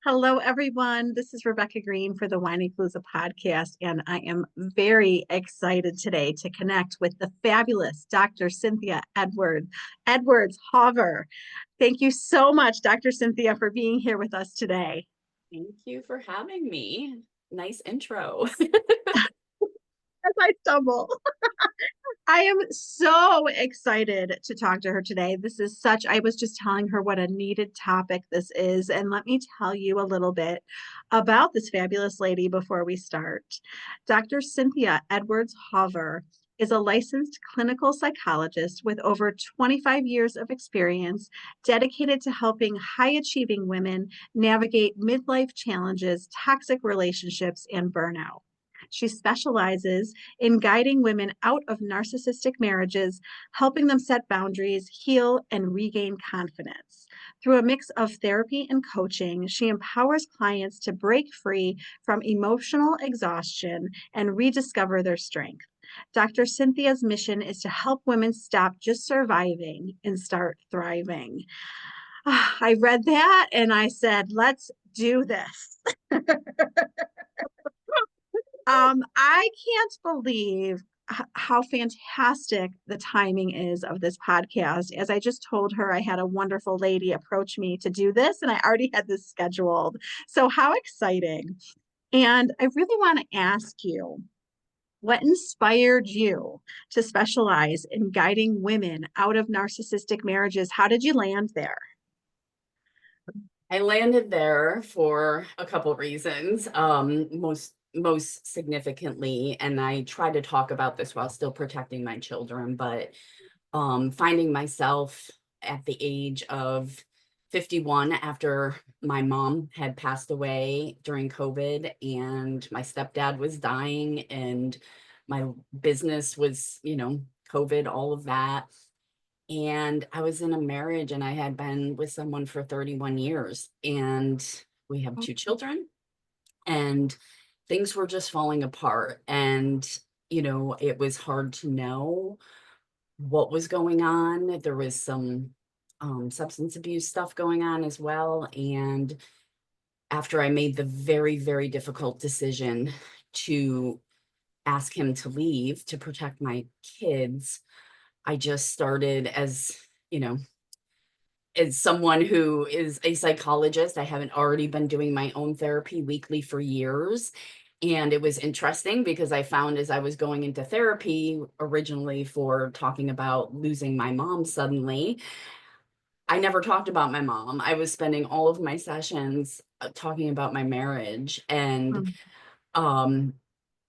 Hello, everyone. This is Rebecca Greene for the Winey-Palooza podcast, and I am very excited today to connect with the fabulous Dr. Cynthia Edwards-Hawver. Thank you so much, Dr. Cynthia, for being here with us today. Thank you for having me. Nice intro. As I stumble. I am so excited to talk to her today. I was just telling her what a needed topic this is. And let me tell you a little bit about this fabulous lady before we start. Dr. Cynthia Edwards-Hawver is a licensed clinical psychologist with over 25 years of experience dedicated to helping high achieving women navigate midlife challenges, toxic relationships, and burnout. She specializes in guiding women out of narcissistic marriages, helping them set boundaries, heal, and regain confidence. Through a mix of therapy and coaching, she empowers clients to break free from emotional exhaustion and rediscover their strength. Dr. Cynthia's mission is to help women stop just surviving and start thriving. I read that and I said, let's do this. I can't believe how fantastic the timing is of this podcast. As I just told her, I had a wonderful lady approach me to do this, and I already had this scheduled. So, how exciting! And I really want to ask you, what inspired you to specialize in guiding women out of narcissistic marriages? How did you land there? I landed there for a couple reasons. Most significantly, and I try to talk about this while still protecting my children, but finding myself at the age of 51 after my mom had passed away during COVID and my stepdad was dying and my business was, COVID, all of that. And I was in a marriage and I had been with someone for 31 years and we have two children and things were just falling apart. And, it was hard to know what was going on. There was some substance abuse stuff going on as well. And after I made the very, very difficult decision to ask him to leave to protect my kids, I just started as someone who is a psychologist. I haven't already been doing my own therapy weekly for years. And it was interesting because I found as I was going into therapy originally for talking about losing my mom suddenly, I never talked about my mom. I was spending all of my sessions talking about my marriage and Mm. um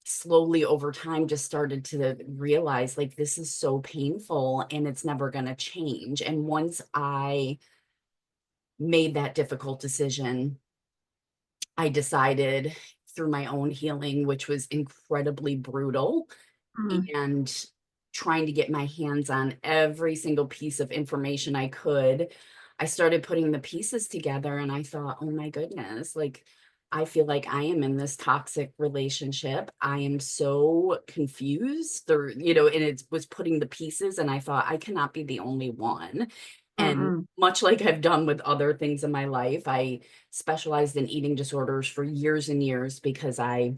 slowly over time just started to realize like this is so painful and it's never going to change. And once I made that difficult decision, I decided through my own healing, which was incredibly brutal, Mm. and trying to get my hands on every single piece of information I could, I started putting the pieces together and I thought, oh my goodness, like I feel like I am in this toxic relationship. I am so confused, and it was putting the pieces, and I thought I cannot be the only one. And Mm-mm. much like I've done with other things in my life, I specialized in eating disorders for years and years because I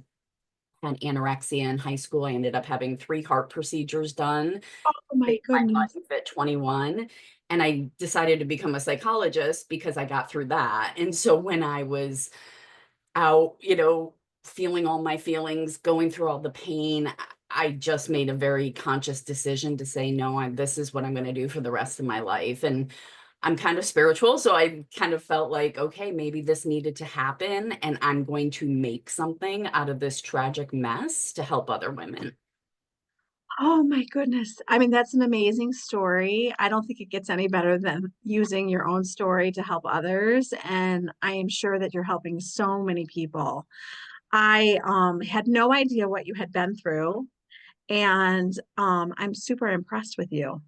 had anorexia in high school. I ended up having 3 heart procedures done, Oh my saved my goodness. life at 21, and I decided to become a psychologist because I got through that. And so when I was out, feeling all my feelings, going through all the pain, I just made a very conscious decision to say, no, this is what I'm going to do for the rest of my life. And I'm kind of spiritual, so I kind of felt like, okay, maybe this needed to happen, and I'm going to make something out of this tragic mess to help other women. Oh my goodness. I mean, that's an amazing story. I don't think it gets any better than using your own story to help others. And I am sure that you're helping so many people. I had no idea what you had been through, and I'm super impressed with you.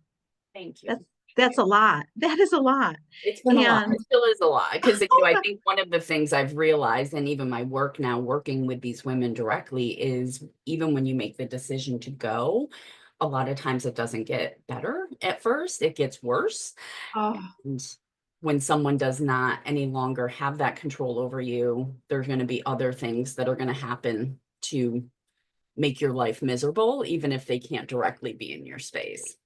Thank you. That's that's a lot. That is a lot. It's been a lot. And It still is a lot because, oh I my, think one of the things I've realized, and even my work now working with these women directly, is even when you make the decision to go, a lot of times it doesn't get better at first, it gets worse. oh, And when someone does not any longer have that control over you, there's going to be other things that are going to happen to make your life miserable, even if they can't directly be in your space.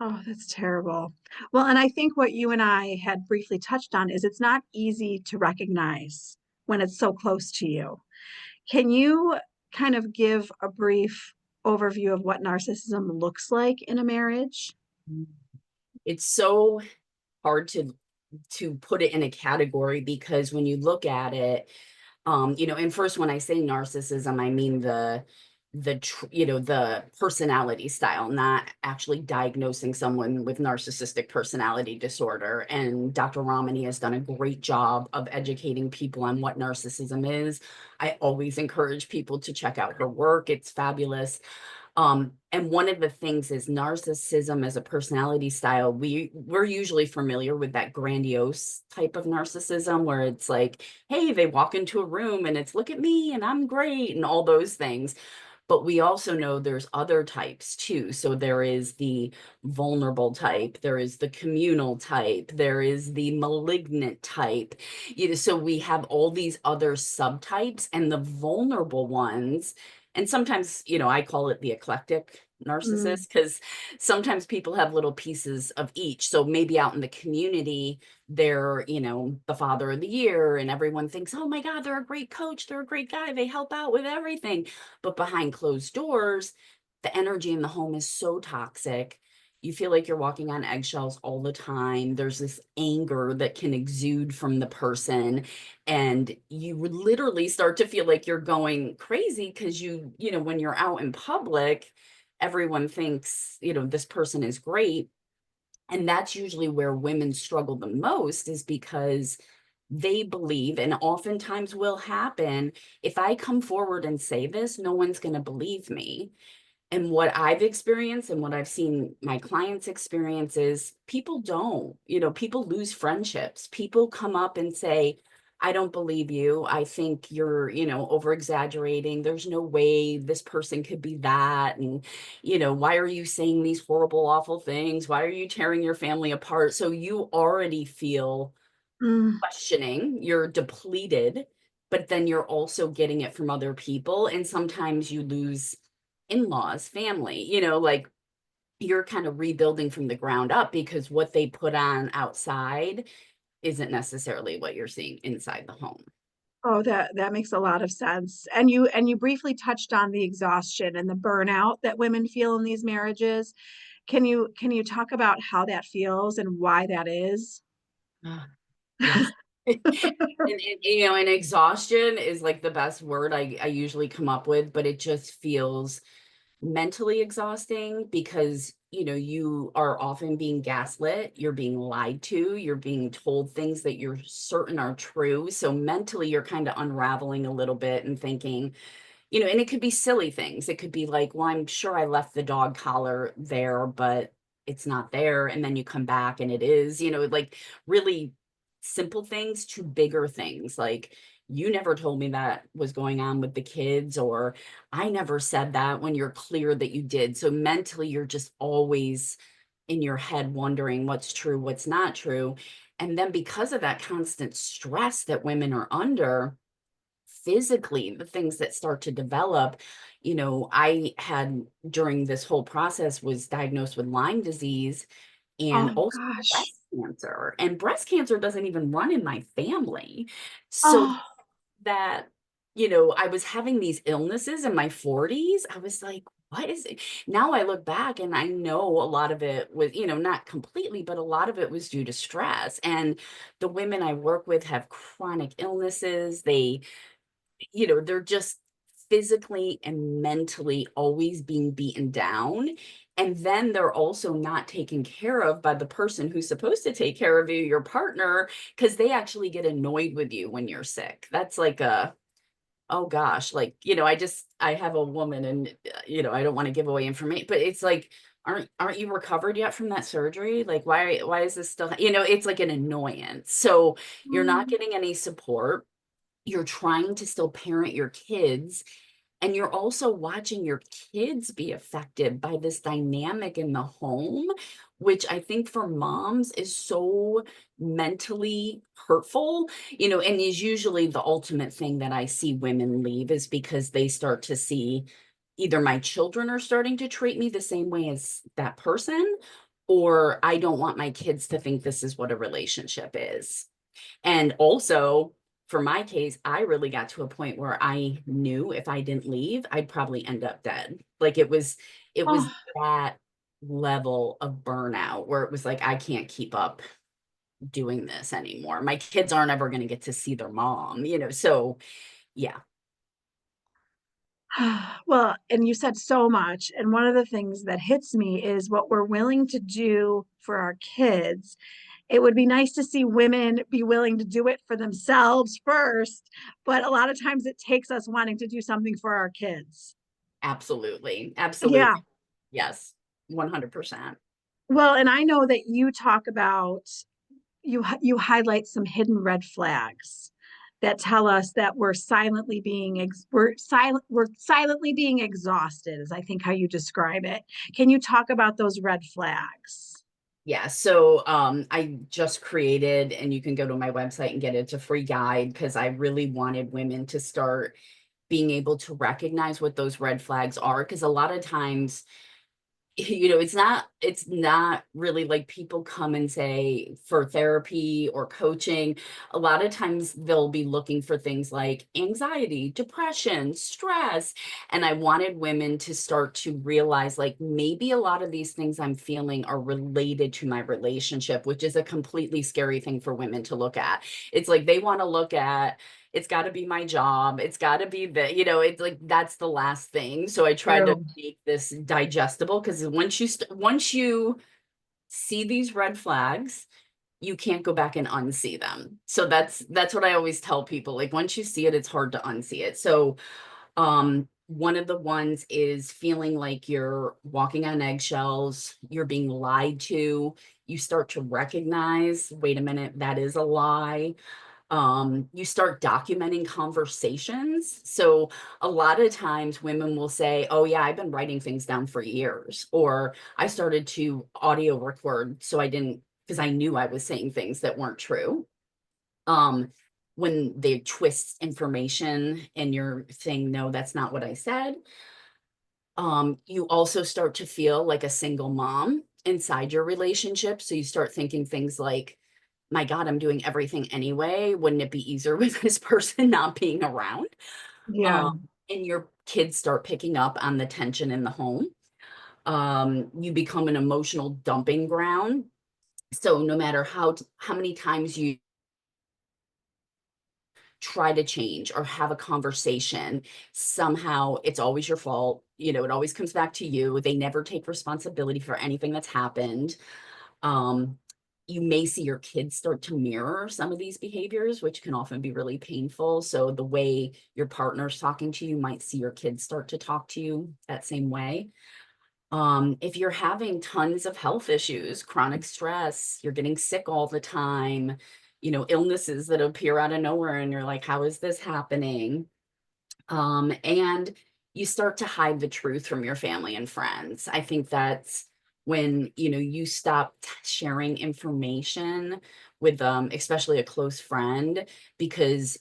Oh, that's terrible. Well, and I think what you and I had briefly touched on is it's not easy to recognize when it's so close to you. Can you kind of give a brief overview of what narcissism looks like in a marriage? It's so hard to put it in a category because when you look at it, and first when I say narcissism, I mean the personality style, not actually diagnosing someone with narcissistic personality disorder. And Dr. Ramani has done a great job of educating people on what narcissism is. I always encourage people to check out her work. It's fabulous. And one of the things is narcissism as a personality style. We're usually familiar with that grandiose type of narcissism where it's like, hey, they walk into a room and it's look at me and I'm great and all those things. But we also know there's other types too. So there is the vulnerable type, there is the communal type, there is the malignant type. So we have all these other subtypes, and the vulnerable ones, and sometimes, I call it the eclectic Mm. narcissist because sometimes people have little pieces of each. So maybe out in the community, they're, the father of the year, and everyone thinks, oh my God, they're a great coach, they're a great guy, they help out with everything. But behind closed doors, the energy in the home is so toxic. You feel like you're walking on eggshells all the time. There's this anger that can exude from the person, and you would literally start to feel like you're going crazy because when you're out in public, everyone thinks, this person is great. And that's usually where women struggle the most, is because they believe, and oftentimes will happen, if I come forward and say this, no one's going to believe me. And what I've experienced and what I've seen my clients experience is people don't, people lose friendships. People come up and say, I don't believe you. I think you're, over exaggerating. There's no way this person could be that. And, why are you saying these horrible, awful things? Why are you tearing your family apart? So you already feel Mm. questioning, you're depleted, but then you're also getting it from other people. And sometimes you lose in-laws, family, like you're kind of rebuilding from the ground up because what they put on outside isn't necessarily what you're seeing inside the home. Oh, that makes a lot of sense. And you briefly touched on the exhaustion and the burnout that women feel in these marriages. Can you talk about how that feels and why that is? Ah, yes. And exhaustion is like the best word I usually come up with, but it just feels mentally exhausting because you are often being gaslit, you're being lied to, you're being told things that you're certain are true. So mentally you're kind of unraveling a little bit and thinking, and it could be silly things. It could be like, well, I'm sure I left the dog collar there, but it's not there. And then you come back and it is, like really simple things to bigger things. Like, you never told me that was going on with the kids, or I never said that, when you're clear that you did. So mentally, you're just always in your head wondering what's true, what's not true. And then because of that constant stress that women are under, physically, the things that start to develop, I had, during this whole process, was diagnosed with Lyme disease and Oh also gosh. breast cancer. And breast cancer doesn't even run in my family. So Oh, that, I was having these illnesses in my 40s. I was like, what is it? Now I look back and I know a lot of it was, not completely, but a lot of it was due to stress. And the women I work with have chronic illnesses. They're just physically and mentally always being beaten down. And then they're also not taken care of by the person who's supposed to take care of you, your partner, because they actually get annoyed with you when you're sick. That's like oh gosh, like, I have a woman, and, I don't want to give away information, but it's like, aren't you recovered yet from that surgery? Like, why is this still, it's like an annoyance. So you're not mm, getting any support, you're trying to still parent your kids, And you're also watching your kids be affected by this dynamic in the home, which I think for moms is so mentally hurtful, and is usually the ultimate thing that I see women leave is because they start to see either my children are starting to treat me the same way as that person, or I don't want my kids to think this is what a relationship is. And also, for my case, I really got to a point where I knew if I didn't leave, I'd probably end up dead. Like it was Oh, that level of burnout where it was like, I can't keep up doing this anymore. My kids aren't ever going to get to see their mom, so yeah, well, and you said so much. And one of the things that hits me is what we're willing to do for our kids. It would be nice to see women be willing to do it for themselves first, but a lot of times it takes us wanting to do something for our kids. absolutely. Yeah. Absolutely. Yes. 100%. Well, and I know that you talk about you highlight some hidden red flags that tell us that we're silently being exhausted, is I think how you describe it. Can you talk about those red flags? Yeah, so I just created, and you can go to my website and get it. It's a free guide because I really wanted women to start being able to recognize what those red flags are. Because a lot of times, it's not really like people come and say for therapy or coaching. A lot of times they'll be looking for things like anxiety, depression, stress. And I wanted women to start to realize like maybe a lot of these things I'm feeling are related to my relationship, which is a completely scary thing for women to look at. It's like they want to look at, it's got to be my job. It's got to be it's like that's the last thing. So I tried to True. make this digestible because once you see these red flags, you can't go back and unsee them. So that's what I always tell people. Like once you see it, it's hard to unsee it. So one of the ones is feeling like you're walking on eggshells, you're being lied to. You start to recognize, wait a minute, that is a lie. You start documenting conversations. So a lot of times women will say, oh yeah, I've been writing things down for years, or I started to audio record so I didn't, because I knew I was saying things that weren't true. um when they twist information and you're saying no, that's not what I said. You also start to feel like a single mom inside your relationship, so you start thinking things like, my God, I'm doing everything anyway. Wouldn't it be easier with this person not being around? Yeah. And your kids start picking up on the tension in the home. You become an emotional dumping ground. So no matter how many times you try to change or have a conversation, somehow it's always your fault. It always comes back to you. They never take responsibility for anything that's happened. Um, you may see your kids start to mirror some of these behaviors, which can often be really painful. So the way your partner's talking to you might see your kids start to talk to you that same way. If you're having tons of health issues, chronic stress, you're getting sick all the time, illnesses that appear out of nowhere, and you're like, how is this happening? And you start to hide the truth from your family and friends. I think that's when, you stop sharing information with especially a close friend, because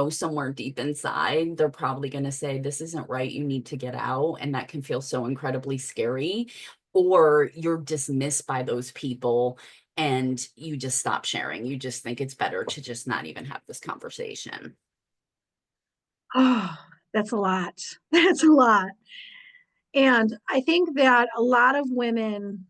somewhere deep inside, they're probably going to say, this isn't right. You need to get out. And that can feel so incredibly scary. Or you're dismissed by those people and you just stop sharing. You just think it's better to just not even have this conversation. Oh, that's a lot. That's a lot. And I think that a lot of women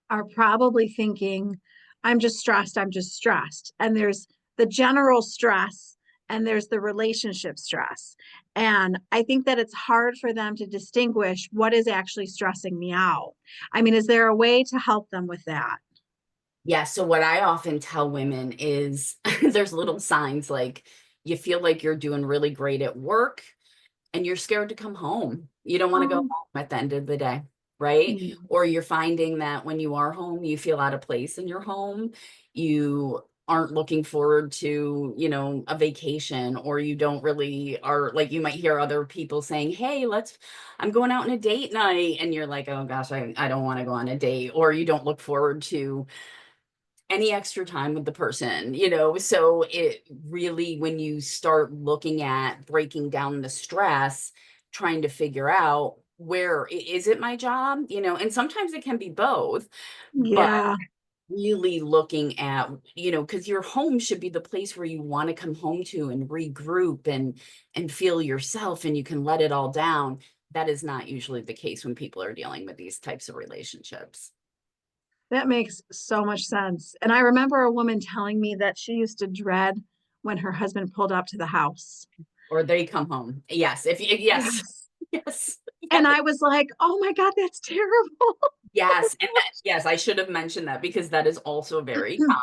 are probably thinking, I'm just stressed, I'm just stressed. And there's the general stress and there's the relationship stress. And I think that it's hard for them to distinguish what is actually stressing me out. I mean, is there a way to help them with that? Yeah, so what I often tell women is there's little signs like you feel like you're doing really great at work and you're scared to come home. You don't want to go Oh, home at the end of the day, right? mm, Or you're finding that when you are home, you feel out of place in your home. You aren't looking forward to, you know, a vacation, or you don't really are like, you might hear other people saying, hey, I'm going out on a date night. And you're like, oh gosh, I don't want to go on a date. Or you don't look forward to any extra time with the person, you know? So it really, when you start looking at breaking down the stress, trying to figure out is it my job, you know, and sometimes it can be both, but Yeah. really looking at, you know, because your home should be the place where you want to come home to and regroup and feel yourself, and you can let it all down. That is not usually the case when people are dealing with these types of relationships. That makes so much sense. And I remember a woman telling me that she used to dread when her husband pulled up to the house. Or they come home. Yes, yes. Yes. Yes. And I was like, oh my God, that's terrible. Yes, and yes, I should have mentioned that, because that is also very common,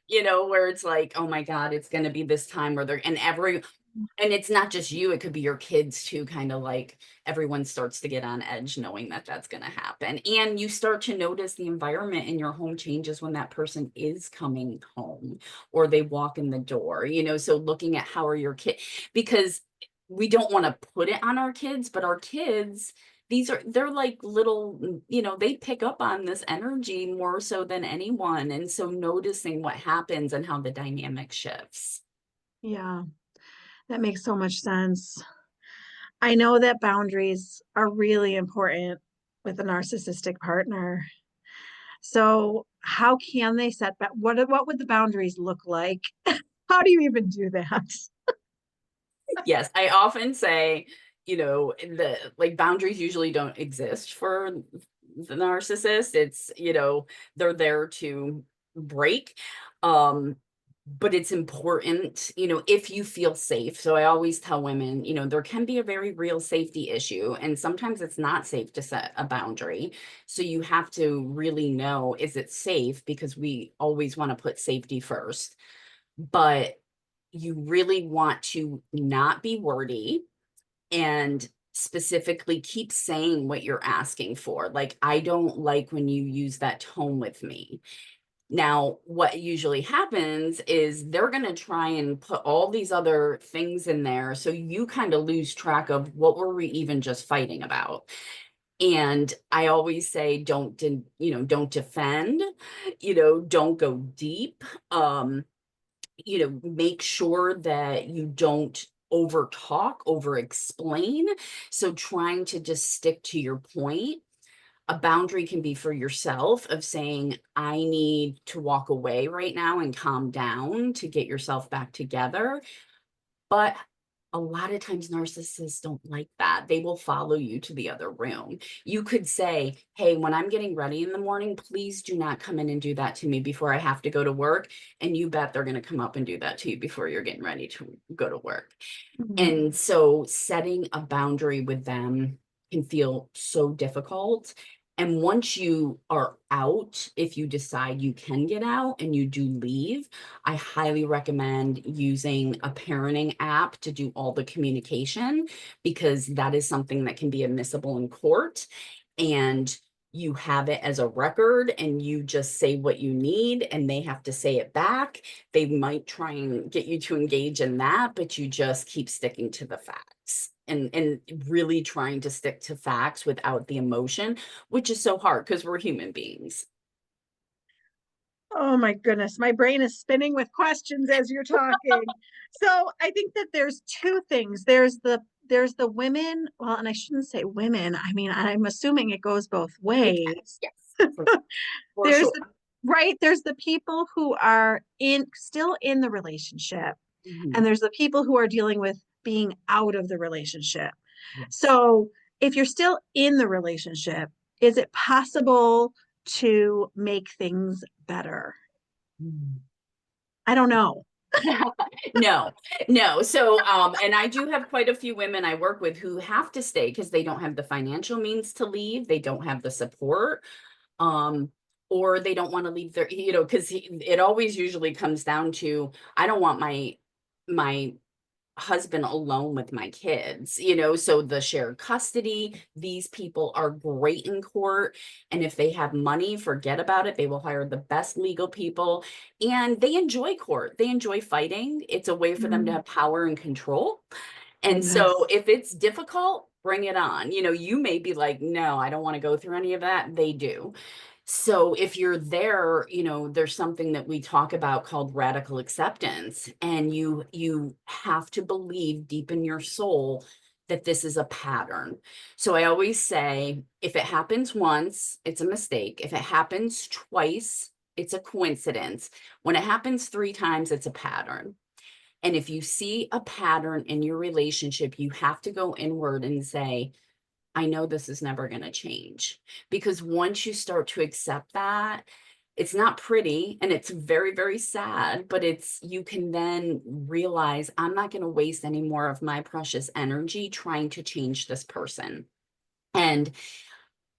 you know, where it's like, oh my God, it's going to be this time where and it's not just you, it could be your kids too, kind of like everyone starts to get on edge knowing that that's going to happen. And you start to notice the environment in your home changes when that person is coming home or they walk in the door, you know, so looking at how are your kids, because we don't want to put it on our kids, but our kids, they're like little, you know, they pick up on this energy more so than anyone. And so noticing what happens and how the dynamic shifts. Yeah, that makes so much sense. I know that boundaries are really important with a narcissistic partner. So, how can they set what would the boundaries look like? How do you even do that? Yes, I often say, you know, the like boundaries usually don't exist for the narcissist. It's, you know, they're there to break. Um, but it's important, you know, if you feel safe. So I always tell women, you know, there can be a very real safety issue, and sometimes it's not safe to set a boundary. So you have to really know, is it safe? Because we always want to put safety first. But you really want to not be wordy and specifically keep saying what you're asking for. Like, I don't like when you use that tone with me. Now, what usually happens is they're going to try and put all these other things in there. So you kind of lose track of what were we even just fighting about. And I always say, don't defend, you know, don't go deep. You know, make sure that you don't over talk, over explain. So trying to just stick to your point. A boundary can be for yourself of saying, I need to walk away right now and calm down to get yourself back together. But a lot of times narcissists don't like that. They will follow you to the other room. You could say, hey, when I'm getting ready in the morning, please do not come in and do that to me before I have to go to work. And you bet they're going to come up and do that to you before you're getting ready to go to work. Mhm. And so setting a boundary with them can feel so difficult. And once you are out, if you decide you can get out and you do leave, I highly recommend using a parenting app to do all the communication, because that is something that can be admissible in court. And you have it as a record, and you just say what you need and they have to say it back. They might try and get you to engage in that, but you just keep sticking to the facts, and really trying to stick to facts without the emotion, which is so hard because we're human beings. Oh my goodness, my brain is spinning with questions as you're talking. So I think that there's two things. There's the women, well, and I shouldn't say women. I mean, I'm assuming it goes both It can, ways. yes, for There's sure. the right, there's the people who are still in the relationship, and Mhm. there's the people who are dealing with being out of the relationship. Yes. So if you're still in the relationship, is it possible to make things better? Mm. I don't know. No, no. So, and I do have quite a few women I work with who have to stay because they don't have the financial means to leave. They don't have the support, um, or they don't want to leave their, you know, because it always usually comes down to, I don't want my husband alone with my kids, you know, so the shared custody, these people are great in court. And if they have money, forget about it. They will hire the best legal people, and they enjoy court. They enjoy fighting. It's a way for them to Mm, have power and control. And so yes. if it's difficult, bring it on. You know, you may be like, no, I don't want to go through any of that. They do. So if you're there, you know, there's something that we talk about called radical acceptance, and you have to believe deep in your soul that this is a pattern. So I always say, if it happens once, it's a mistake. If it happens twice, it's a coincidence. When it happens 3 times, it's a pattern. And if you see a pattern in your relationship, you have to go inward and say, I know this is never going to change. Because once you start to accept that, it's not pretty and it's very, very sad, but you can then realize I'm not going to waste any more of my precious energy trying to change this person. And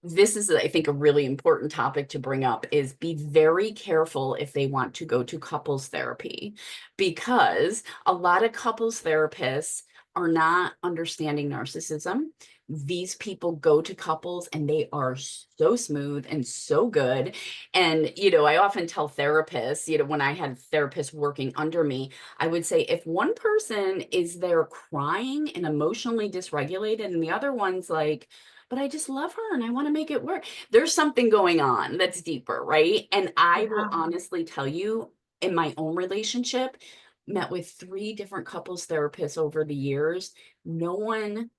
this is, I think, a really important topic to bring up is be very careful if they want to go to couples therapy, because a lot of couples therapists are not understanding narcissism. These people go to couples and they are so smooth and so good. And, you know, I often tell therapists, you know, when I had therapists working under me, I would say if one person is there crying and emotionally dysregulated and the other one's like, but I just love her and I want to make it work. There's something going on that's deeper, right? And I will Yeah. honestly tell you, in my own relationship, met with 3 different couples therapists over the years. No one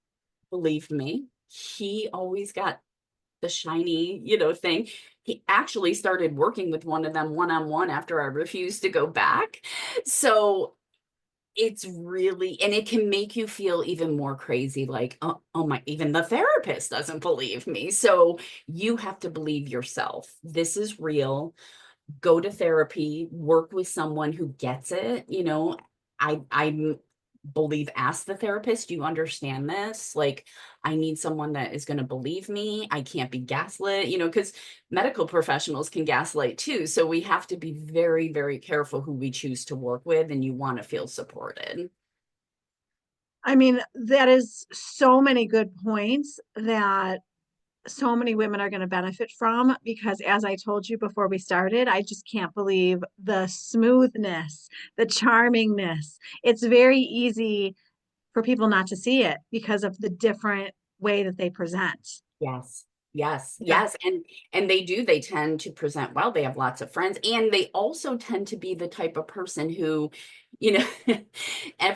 believed me. He always got the shiny, you know, thing. He actually started working with one of them one-on-one after I refused to go back. So it's really, and it can make you feel even more crazy, like, oh my, even the therapist doesn't believe me. So you have to believe yourself. This is real. Go to therapy, work with someone who gets it. You know, I believe, ask the therapist, do you understand this? Like, I need someone that is going to believe me. I can't be gaslit, you know, because medical professionals can gaslight too. So we have to be very, very careful who we choose to work with, and you want to feel supported. I mean, that is so many good points that so many women are going to benefit from because, as I told you before we started, I just can't believe the smoothness, the charmingness. It's very easy for people not to see it because of the different way that they present. Yes. Yes, Yeah. yes, and they tend to present well, they have lots of friends, and they also tend to be the type of person who, you know,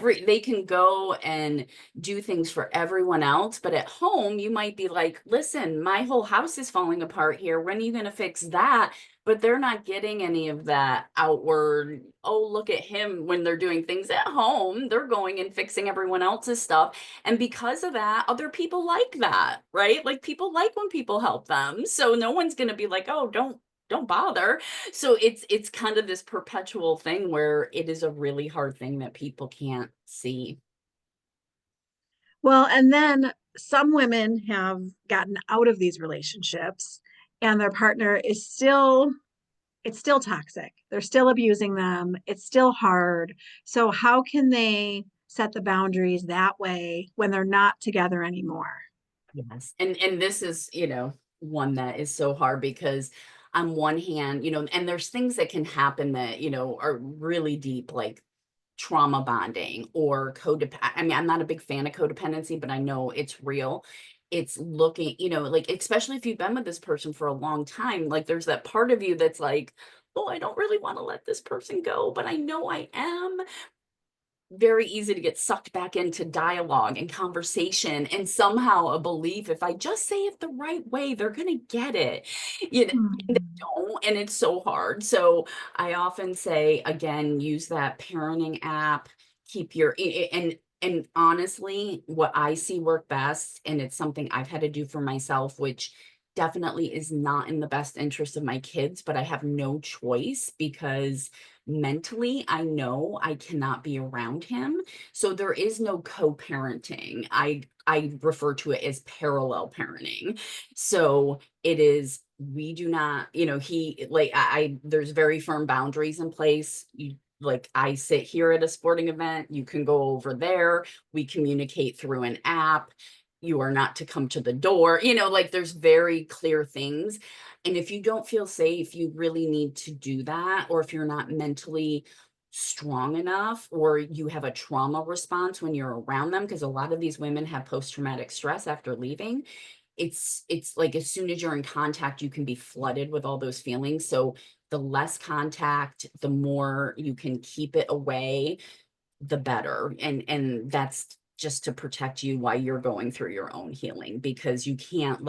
they can go and do things for everyone else, but at home, you might be like, "Listen, my whole house is falling apart here, when are you gonna fix that?" But they're not getting any of that outward, "Oh, look at him," when they're doing things at home, they're going and fixing everyone else's stuff. And because of that, other people like that, right? Like people like when people help them. So no one's going to be like, "Oh, don't bother." So it's kind of this perpetual thing where it is a really hard thing that people can't see. Well, and then some women have gotten out of these relationships and their partner is still, it's still toxic. They're still abusing them. It's still hard. So how can they set the boundaries that way when they're not together anymore? Yes. And this is, you know, one that is so hard because on one hand, you know, and there's things that can happen that, you know, are really deep, like trauma bonding or codependent. I mean, I'm not a big fan of codependency, but I know it's real. It's looking, you know, like, especially if you've been with this person for a long time, like there's that part of you that's like, oh, I don't really want to let this person go, but I know I am. Very easy to get sucked back into dialogue and conversation and somehow a belief, if I just say it the right way, they're going to get it. You know, and they Hmm. don't, and it's so hard. So I often say, again, use that parenting app, keep and honestly, what I see work best, and it's something I've had to do for myself, which definitely is not in the best interest of my kids, but I have no choice because mentally I know I cannot be around him. So there is no co-parenting. I refer to it as parallel parenting. So it is, we do not, you know, he like I there's very firm boundaries in place. You like I sit here at a sporting event, you can go over there, we communicate through an app, you are not to come to the door, like there's very clear things. And if you don't feel safe, you really need to do that. Or if you're not mentally strong enough, or you have a trauma response when you're around them, because a lot of these women have post-traumatic stress after leaving. It's like as soon as you're in contact, you can be flooded with all those feelings. So the less contact, the more you can keep it away, the better. And that's just to protect you while you're going through your own healing, because you can't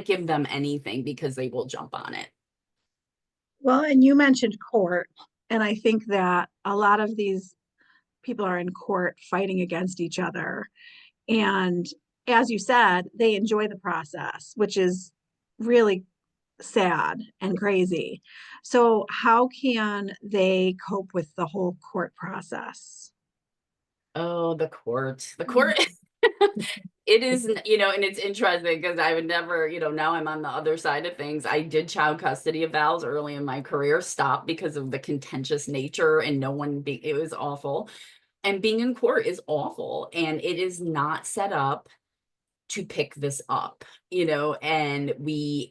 give them anything, because they will jump on it. Well, and you mentioned court, and I think that a lot of these people are in court fighting against each other. And as you said, they enjoy the process, which is really sad and crazy. So, how can they cope with the whole court process? Oh, the court. The Mm. court it is, and it's interesting because I would never, now I'm on the other side of things. I did child custody evals early in my career, stopped because of the contentious nature, and it was awful. And being in court is awful, and it is not set up to pick this up, and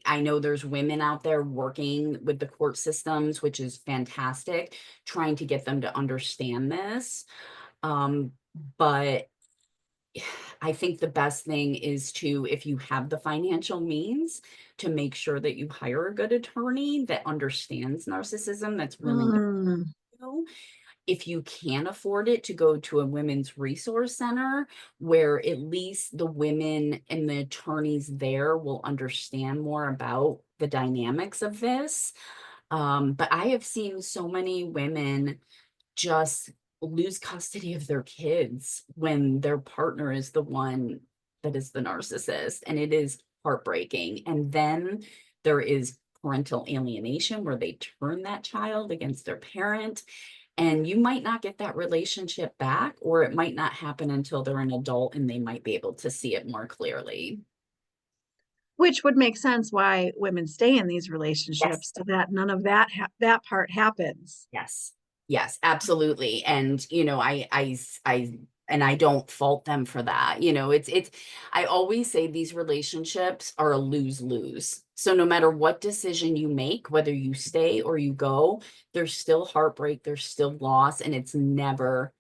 I know there's women out there working with the court systems, which is fantastic, trying to get them to understand this. But I think the best thing is to, if you have the financial means, to make sure that you hire a good attorney that understands narcissism, that's willing to Mm. help you. If you can afford it, to go to a women's resource center where at least the women and the attorneys there will understand more about the dynamics of this. But I have seen so many women just lose custody of their kids when their partner is the one that is the narcissist, and it is heartbreaking. And then there is parental alienation, where they turn that child against their parent, and you might not get that relationship back, or it might not happen until they're an adult and they might be able to see it more clearly. Which would make sense why women stay in these Yes. relationships so that none of that part happens. Yes. Yes, absolutely. And, and I don't fault them for that. I always say these relationships are a lose-lose. So no matter what decision you make, whether you stay or you go, there's still heartbreak, there's still loss, and it's never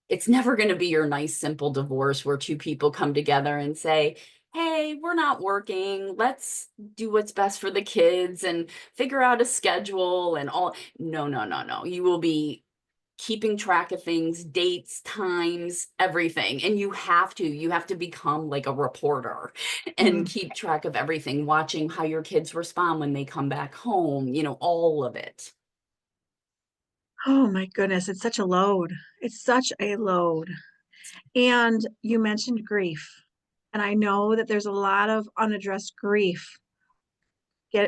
going to be your nice, simple divorce where two people come together and say, hey, we're not working. Let's do what's best for the kids and figure out a schedule and all. No, no, no, no. You will be keeping track of things, dates, times, everything. And you have to become like a reporter and Mm. keep track of everything, watching how your kids respond when they come back home, all of it. Oh my goodness, it's such a load. It's such a load. And you mentioned grief. And I know that there's a lot of unaddressed grief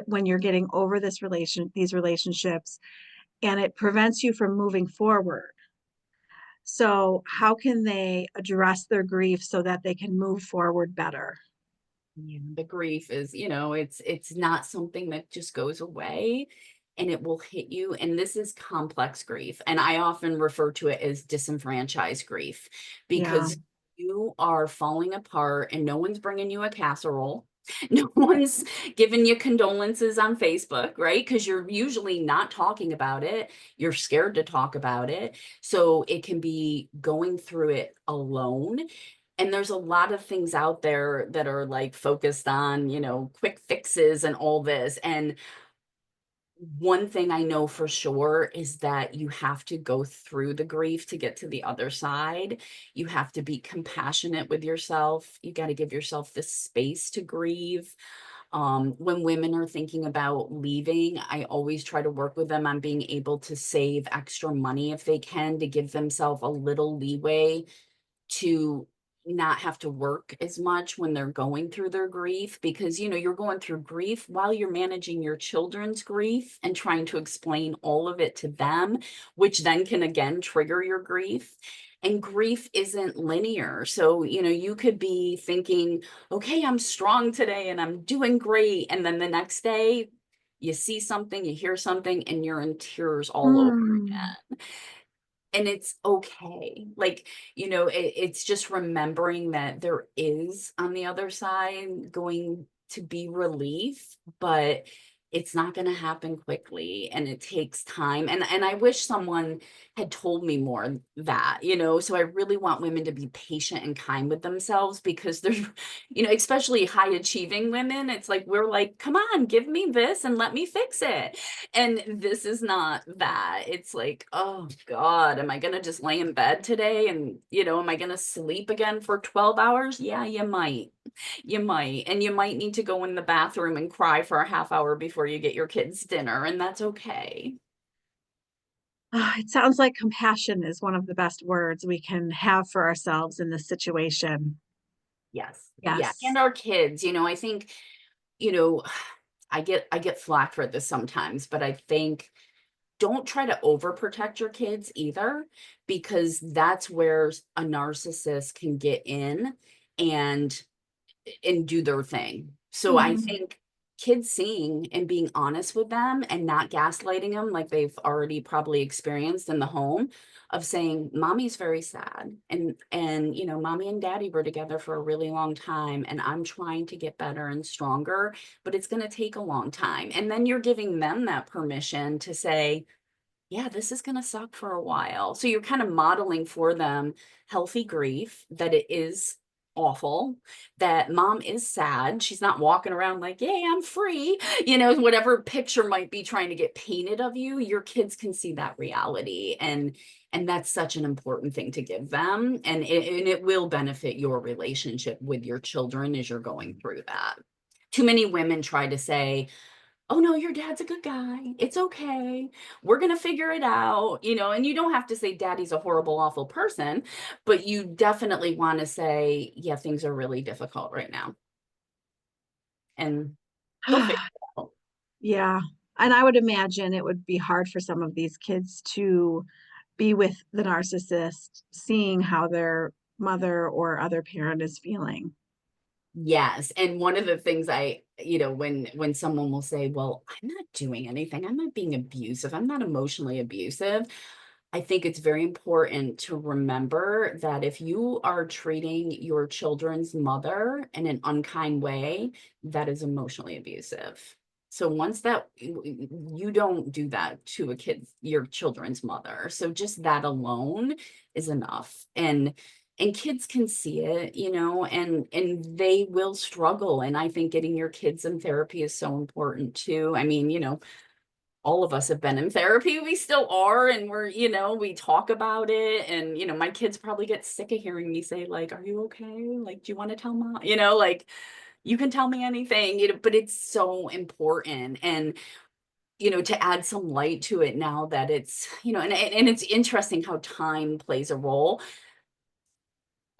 when you're getting over these relationships, and it prevents you from moving forward. So, how can they address their grief so that they can move forward better? Yeah, the grief is, it's not something that just goes away, and it will hit you. And this is complex grief. And I often refer to it as disenfranchised grief, Yeah. because you are falling apart and no one's bringing you a casserole. No one's giving you condolences on Facebook, right? Because you're usually not talking about it. You're scared to talk about it. So it can be going through it alone. And there's a lot of things out there that are like focused on, quick fixes and all this. And one thing I know for sure is that you have to go through the grief to get to the other side. You have to be compassionate with yourself. You got to give yourself the space to grieve. When women are thinking about leaving, I always try to work with them on being able to save extra money if they can, to give themselves a little leeway to not have to work as much when they're going through their grief, because you're going through grief while you're managing your children's grief and trying to explain all of it to them, which then can again trigger your grief. And grief isn't linear. So, you could be thinking, okay, I'm strong today and I'm doing great, and then the next day you see something, you hear something, and you're in tears all over Hmm. again. and it's okay. Like, it's just remembering that there is on the other side going to be relief, but it's not going to happen quickly and it takes time. And I wish someone had told me more that, so I really want women to be patient and kind with themselves because there's, especially high achieving women, it's like we're like, come on, give me this and let me fix it. And this is not that. It's like, oh God, am I gonna just lay in bed today and am I gonna sleep again for 12 hours? Yeah, you might. You might. And you might need to go in the bathroom and cry for a half hour before you get your kids dinner, and that's okay. It sounds like compassion is one of the best words we can have for ourselves in this situation. Yes. Yeah. Yes. And our kids, I think, you know, I get flack for this sometimes, but I think don't try to overprotect your kids either, because that's where a narcissist can get in and do their thing. So I Mhm. think kids seeing and being honest with them and not gaslighting them like they've already probably experienced in the home, of saying mommy's very sad, and mommy and daddy were together for a really long time and I'm trying to get better and stronger, but it's going to take a long time. And then you're giving them that permission to say, yeah, this is going to suck for a while. So you're kind of modeling for them healthy grief, that it is awful, that mom is sad. She's not walking around like, yay, I'm free. Whatever picture might be trying to get painted of you, your kids can see that reality. And that's such an important thing to give them. And it will benefit your relationship with your children as you're going through that. Too many women try to say, oh no, your dad's a good guy. It's okay. We're going to figure it out, and you don't have to say daddy's a horrible, awful person, but you definitely want to say, yeah, things are really difficult right now. And they'll figure it out. Yeah. And I would imagine it would be hard for some of these kids to be with the narcissist, seeing how their mother or other parent is feeling. Yes. And one of the things when someone will say, well, I'm not doing anything, I'm not being abusive, I'm not emotionally abusive. I think it's very important to remember that if you are treating your children's mother in an unkind way, that is emotionally abusive. So once that you don't do that to your children's mother. So just that alone is enough. And kids can see it, and they will struggle. And I think getting your kids in therapy is so important too. I mean, all of us have been in therapy. We still are. And we talk about it. And, my kids probably get sick of hearing me say, like, are you okay? Like, do you want to tell mom? Like, you can tell me anything, but it's so important. And, to add some light to it now that it's, and it's interesting how time plays a role.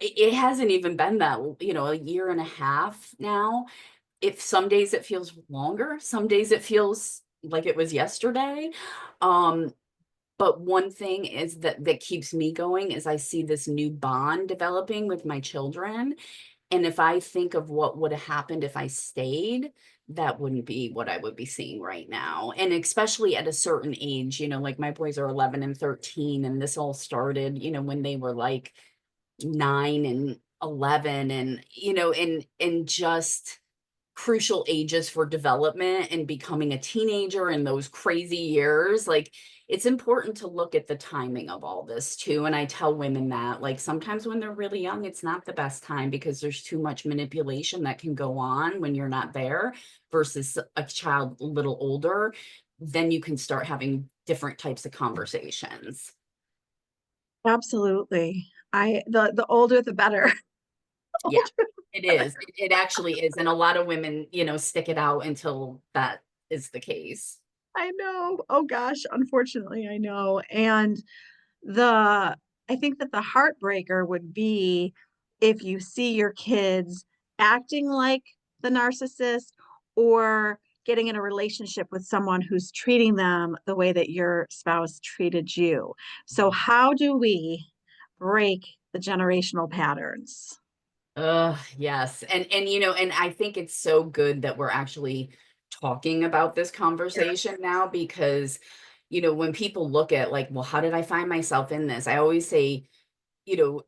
It hasn't even been that, a year and a half now. If some days it feels longer, some days it feels like it was yesterday. Um, But one thing is that keeps me going is I see this new bond developing with my children. And if I think of what would have happened if I stayed, that wouldn't be what I would be seeing right now. And especially at a certain age, like my boys are 11 and 13, and this all started, when they were like 9 and 11, and, and just crucial ages for development and becoming a teenager in those crazy years. Like, it's important to look at the timing of all this too. And I tell women that, like, sometimes when they're really young, it's not the best time because there's too much manipulation that can go on when you're not there, versus a child a little older. Then you can start having different types of conversations. Absolutely. The older the better. Yeah, it is. It actually is. And a lot of women, stick it out until that is the case. I know. Oh gosh, unfortunately, I know. And the I think that the heartbreaker would be if you see your kids acting like the narcissist or getting in a relationship with someone who's treating them the way that your spouse treated you. So how do we break the generational patterns? Yes. And I think it's so good that we're actually talking about this conversation now, because when people look at like, well, how did I find myself in this? I always say, you know,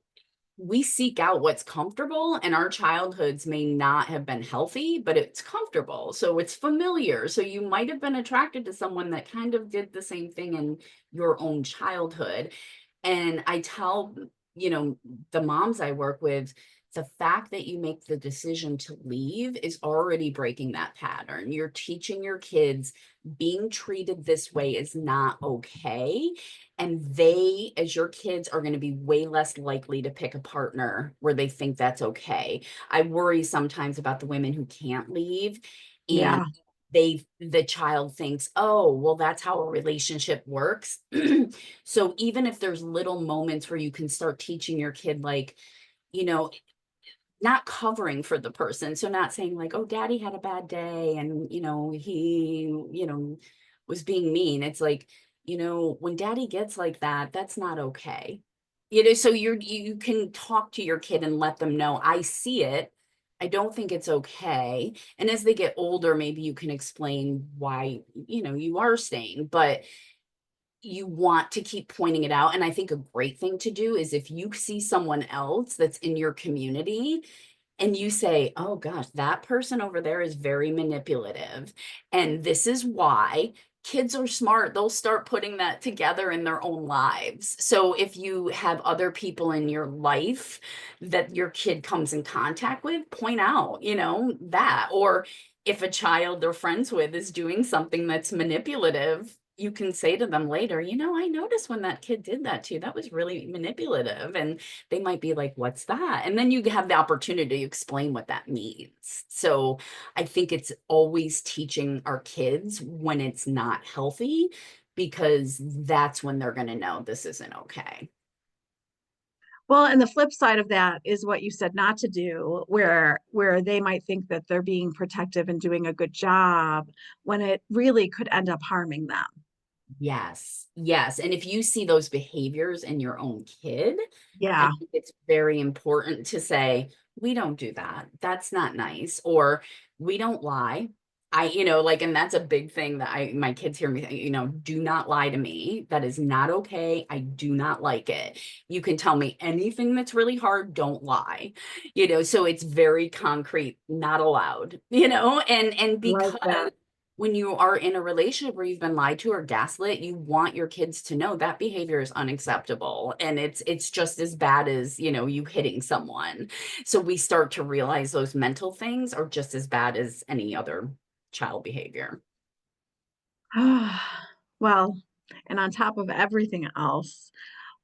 we seek out what's comfortable, and our childhoods may not have been healthy, but it's comfortable. So it's familiar. So you might have been attracted to someone that kind of did the same thing in your own childhood. And I tell, you know, the moms I work with, the fact that you make the decision to leave is already breaking that pattern. You're teaching your kids being treated this way is not okay. And they, as your kids, are going to be way less likely to pick a partner where they think that's okay. I worry sometimes about the women who can't leave, and Yeah. the child thinks, oh, well, that's how a relationship works. So even if there's little moments where you can start teaching your kid, like, you know, not covering for the person. So not saying like, oh, daddy had a bad day and, he, was being mean. It's like, when daddy gets like that, that's not okay. So you can talk to your kid and let them know, I see it. I don't think it's okay. And as they get older, maybe you can explain why, you are staying, but you want to keep pointing it out. And I think a great thing to do is if you see someone else that's in your community and you say, oh gosh, that person over there is very manipulative. And this is why. Kids are smart. They'll start putting that together in their own lives. So if you have other people in your life that your kid comes in contact with, point out, that. Or if a child they're friends with is doing something that's manipulative, you can say to them later, I noticed when that kid did that to you, that was really manipulative. And they might be like, what's that? And then you have the opportunity to explain what that means. So I think it's always teaching our kids when it's not healthy, because that's when they're going to know this isn't okay. Well, and the flip side of that is what you said not to do, where they might think that they're being protective and doing a good job when it really could end up harming them. Yes, yes. And if you see those behaviors in your own kid, I Yeah. think it's very important to say, we don't do that. That's not nice. Or we don't lie. And that's a big thing that my kids hear me, do not lie to me. That is not okay. I do not like it. You can tell me anything that's really hard. Don't lie. So it's very concrete, not allowed, and Like because that. when you are in a relationship where you've been lied to or gaslit, you want your kids to know that behavior is unacceptable, and it's just as bad as, you hitting someone. So we start to realize those mental things are just as bad as any other child behavior. Well, and on top of everything else,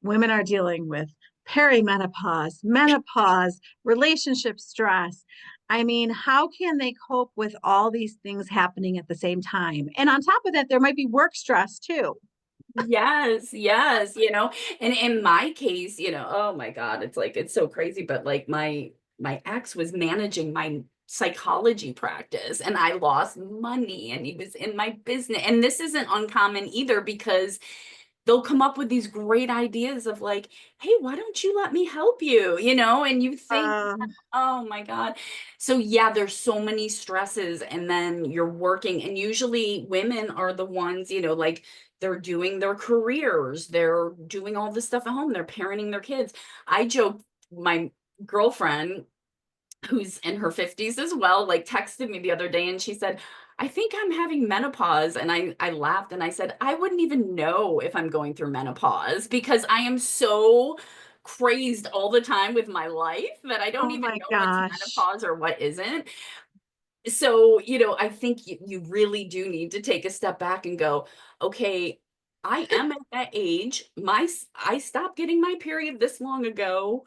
women are dealing with perimenopause, menopause, relationship stress. I mean, how can they cope with all these things happening at the same time? And on top of that, there might be work stress too. Yes, yes, and in my case, oh my God, it's like it's so crazy, but like my ex was managing my psychology practice, and I lost money, and he was in my business. And this isn't uncommon either, because they'll come up with these great ideas of like, hey, why don't you let me help you? And you think, Um, oh my God. So yeah, there's so many stresses, and then you're working, and usually women are the ones, like they're doing their careers, they're doing all this stuff at home, they're parenting their kids. I joke, my girlfriend, who's in her 50s as well, like texted me the other day and she said, I think I'm having menopause. And I laughed and I said, I wouldn't even know if I'm going through menopause, because I am so crazed all the time with my life that I don't oh even my know what's gosh. menopause or what isn't. So, I think you really do need to take a step back and go, okay, I am at that age. I stopped getting my period this long ago.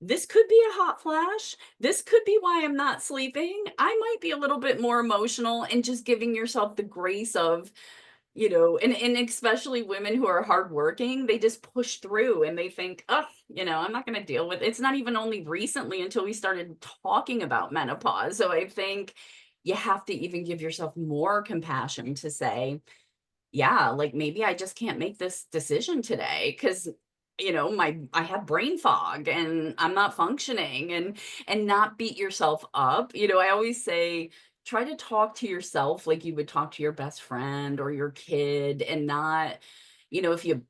This could be a hot flash. This could be why I'm not sleeping. I might be a little bit more emotional, and just giving yourself the grace of, and especially women who are hardworking, they just push through and they think, oh, I'm not going to deal with it. It's not even only recently until we started talking about menopause. So I think you have to even give yourself more compassion to say, yeah, like maybe I just can't make this decision today because I have brain fog and I'm not functioning, and not beat yourself up. I always say try to talk to yourself like you would talk to your best friend or your kid, and not, if you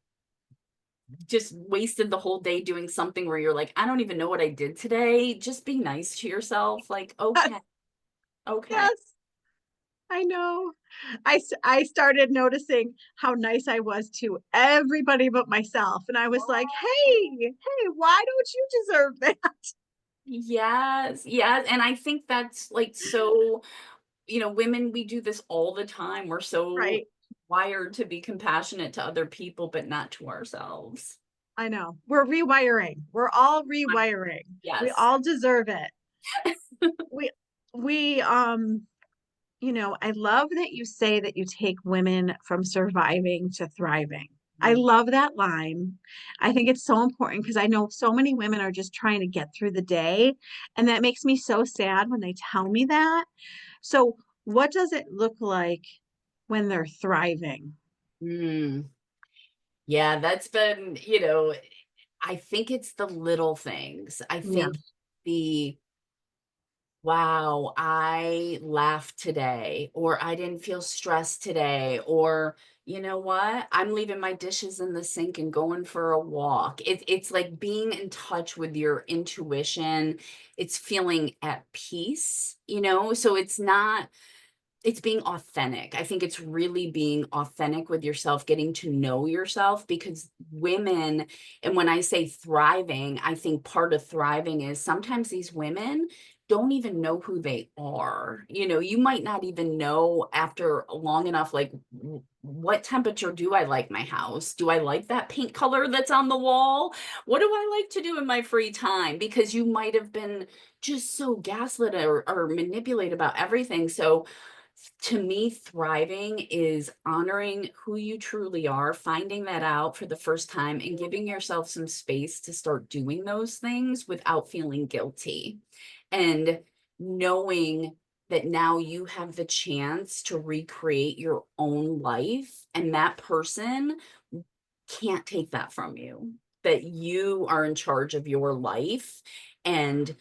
just wasted the whole day doing something where you're like, I don't even know what I did today, just be nice to yourself. Like, okay, okay. Yes, I know. I started noticing how nice I was to everybody but myself. And I was like, hey, why don't you deserve that? Yes, yes. And I think that's like so, women, we do this all the time. We're so Right. wired to be compassionate to other people, but not to ourselves. I know. We're rewiring. We're all rewiring. We Yes. all deserve it. We, we, I love that you say that you take women from surviving to thriving. I Mm. love that line. I think it's so important because I know so many women are just trying to get through the day. And that makes me so sad when they tell me that. So, what does it look like when they're thriving? Mm. Yeah, that's been, I think it's the little things. I Yeah. think the wow, I laughed today, or I didn't feel stressed today, or you know what? I'm leaving my dishes in the sink and going for a walk. It's like being in touch with your intuition. It's feeling at peace, So it's being authentic. I think it's really being authentic with yourself, getting to know yourself, because women, and when I say thriving, I think part of thriving is sometimes these women don't even know who they are. You might not even know after long enough, like, what temperature do I like my house? Do I like that paint color that's on the wall? What do I like to do in my free time? Because you might have been just so gaslit or manipulated about everything. So, to me, thriving is honoring who you truly are, finding that out for the first time, and giving yourself some space to start doing those things without feeling guilty. And knowing that now you have the chance to recreate your own life, and that person can't take that from you, that you are in charge of your life. And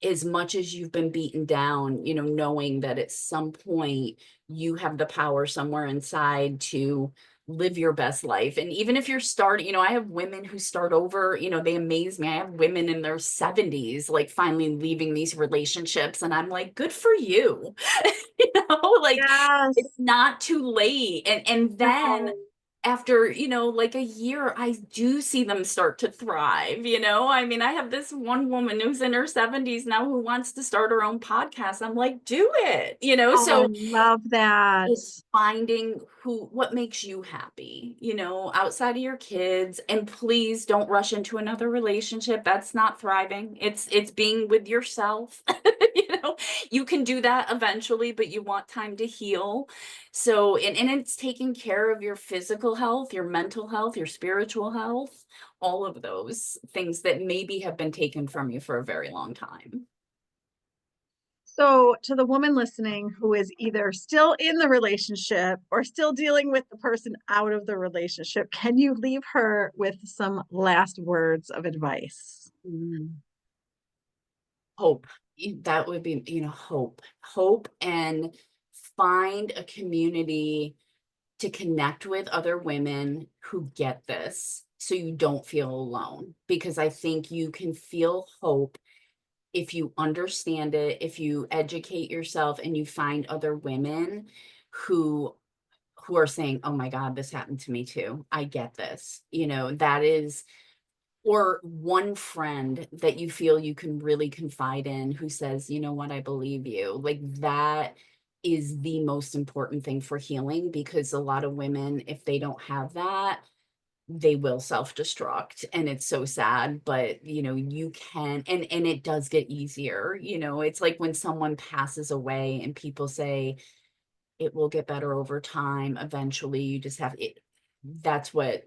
as much as you've been beaten down, knowing that at some point you have the power somewhere inside to live your best life. And even if you're starting, I have women who start over, they amaze me. I have women in their 70s, like finally leaving these relationships. And I'm like, good for you. Like it's Yes. not too late. And then No. after, like a year, I do see them start to thrive. I mean, I have this one woman who's in her 70s now who wants to start her own podcast. I'm like, do it, Oh, I so love that. it's finding what makes you happy, outside of your kids. And please don't rush into another relationship. That's not thriving. It's being with yourself. you know you can do that eventually, but you want time to heal. So, and it's taking care of your physical health, your mental health, your spiritual health, all of those things that maybe have been taken from you for a very long time. So, to the woman listening who is either still in the relationship or still dealing with the person out of the relationship, can you leave her with some last words of advice? Mm. Hope. That would be, hope, and find a community to connect with other women who get this, so you don't feel alone. Because I think you can feel hope if you understand it, if you educate yourself and you find other women who are saying, "Oh my God, this happened to me too. I get this." That is, or one friend that you feel you can really confide in who says, "You know what? I believe you." Like that is the most important thing for healing, because a lot of women, if they don't have that, they will self-destruct, and it's so sad. But you can, and it does get easier. It's like when someone passes away and people say it will get better over time. Eventually, you just have it. That's what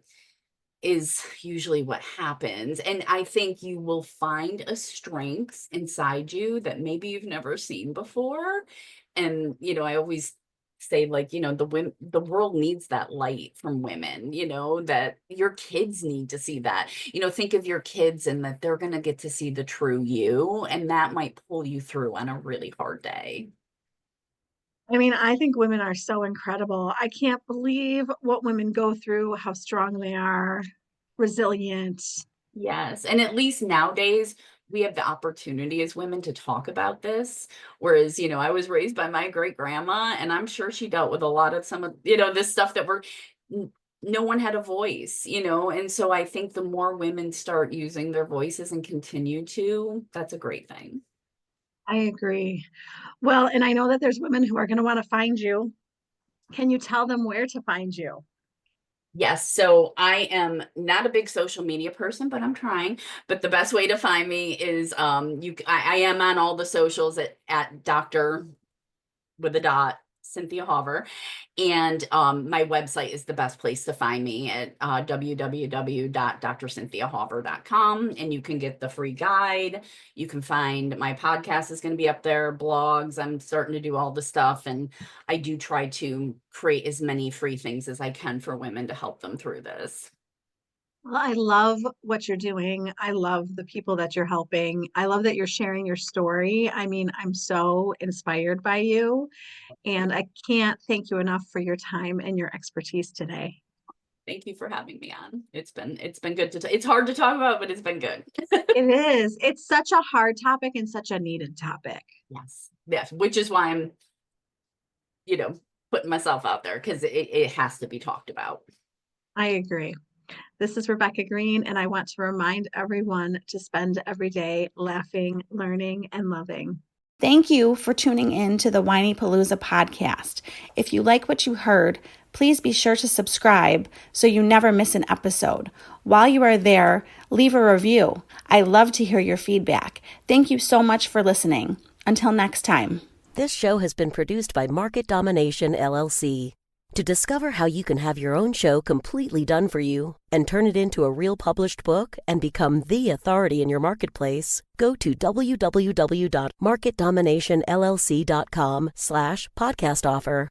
is usually what happens. And I think you will find a strength inside you that maybe you've never seen before. And, I always say, like, the world needs that light from women, that your kids need to see that. Think of your kids, and that they're going to get to see the true you, and that might pull you through on a really hard day. I mean, I think women are so incredible. I can't believe what women go through, how strong they are, resilient. Yes. And at least nowadays, we have the opportunity as women to talk about this. Whereas, I was raised by my great grandma, and I'm sure she dealt with a lot of some of, this stuff that no one had a voice, and so I think the more women start using their voices and continue to, that's a great thing. I agree. Well, and I know that there's women who are going to want to find you. Can you tell them where to find you? Yes, so I am not a big social media person, but I'm trying. But the best way to find me is I am on all the socials at Dr. with a dot, Cynthia Hawver. And my website is the best place to find me at www.drcynthiahawver.com. And you can get the free guide. You can find my podcast is going to be up there, blogs. I'm starting to do all the stuff. And I do try to create as many free things as I can for women to help them through this. Well, I love what you're doing. I love the people that you're helping. I love that you're sharing your story. I mean, I'm so inspired by you, and I can't thank you enough for your time and your expertise today. Thank you for having me on. It's been good it's hard to talk about, but it's been good. It is. It's such a hard topic and such a needed topic. Yes. Yes. Which is why I'm, putting myself out there, because it has to be talked about. I agree. This is Rebecca Greene, and I want to remind everyone to spend every day laughing, learning, and loving. Thank you for tuning in to the Whiny Palooza podcast. If you like what you heard, please be sure to subscribe so you never miss an episode. While you are there, leave a review. I love to hear your feedback. Thank you so much for listening. Until next time. This show has been produced by Market Domination, LLC. To discover how you can have your own show completely done for you and turn it into a real published book and become the authority in your marketplace, go to www.marketdominationllc.com/podcast offer.